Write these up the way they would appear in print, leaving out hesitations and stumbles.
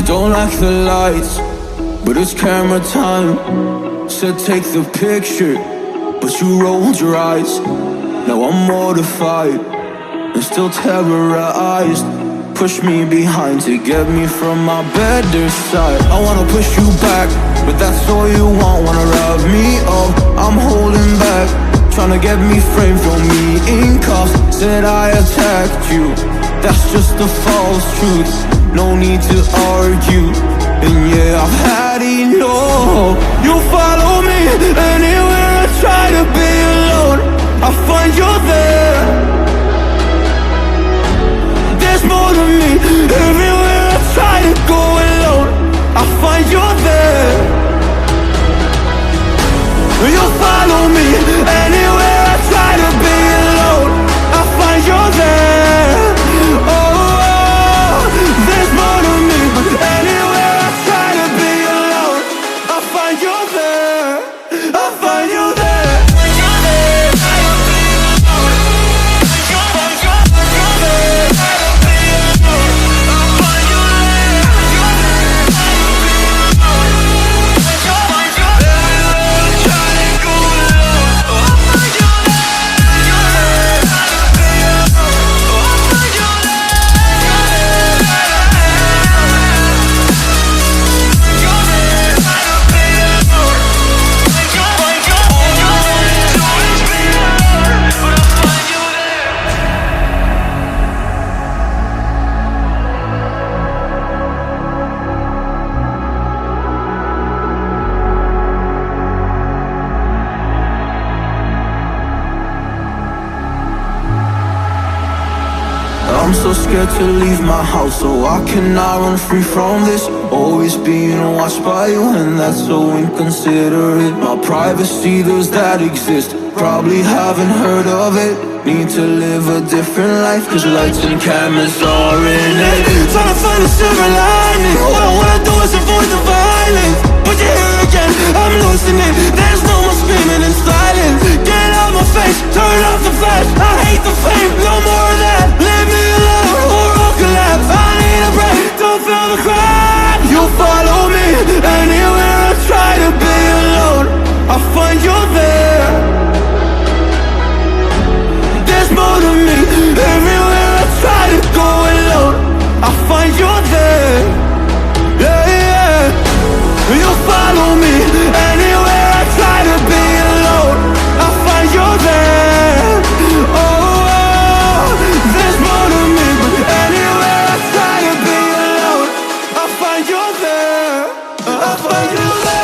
You don't like the lights, but it's camera time. Said take the picture, but you rolled your eyes. Now I'm mortified and still terrorized. Push me behind to get me from my better side. I wanna push you back, but that's all you want. Wanna wrap me up, I'm holding back. Tryna get me framed, throw me in cuffs. Said I attacked you, that's just a false truth. No need to argue, and yeah, I've had enough. You follow me anywhere I try to be alone, I find you there. There's more to me, everywhere I try to go alone, I find you there. You follow me anywhere I try to be alone, I find you there. Oh, there's more to me, but anywhere I try to be alone, I find you there. I find you there. I'm so scared to leave my house, so I cannot run free from this. Always being watched by you, and that's so inconsiderate. My privacy, does that exist? Probably haven't heard of it. Need to live a different life, cause lights and cameras are in it. Trying to find a silver lining, all I wanna do is avoid the violence. But you're here again, I'm losing it. There's no more screaming in silence. Get out my face, turn off the flash. I hate the fame, no more of that. Leave me alone, or I'll collapse. I need a break, don't feel the crack. You follow me anywhere I try to be alone, I find you there. There's more to me, everywhere I try to go alone, I find you there. Yeah, yeah. You follow me anywhere I try to be alone, I find you there. Oh, there's more to me, but anywhere I try to be alone, I find you there. I find you there.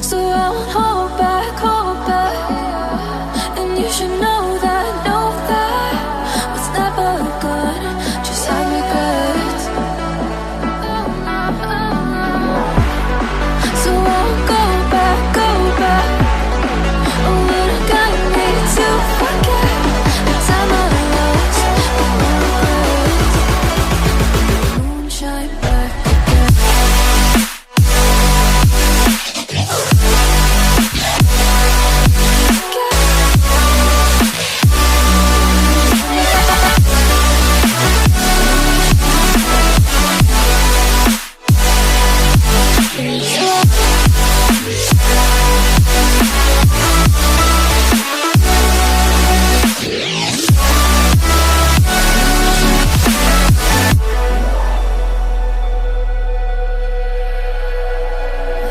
So I'll hold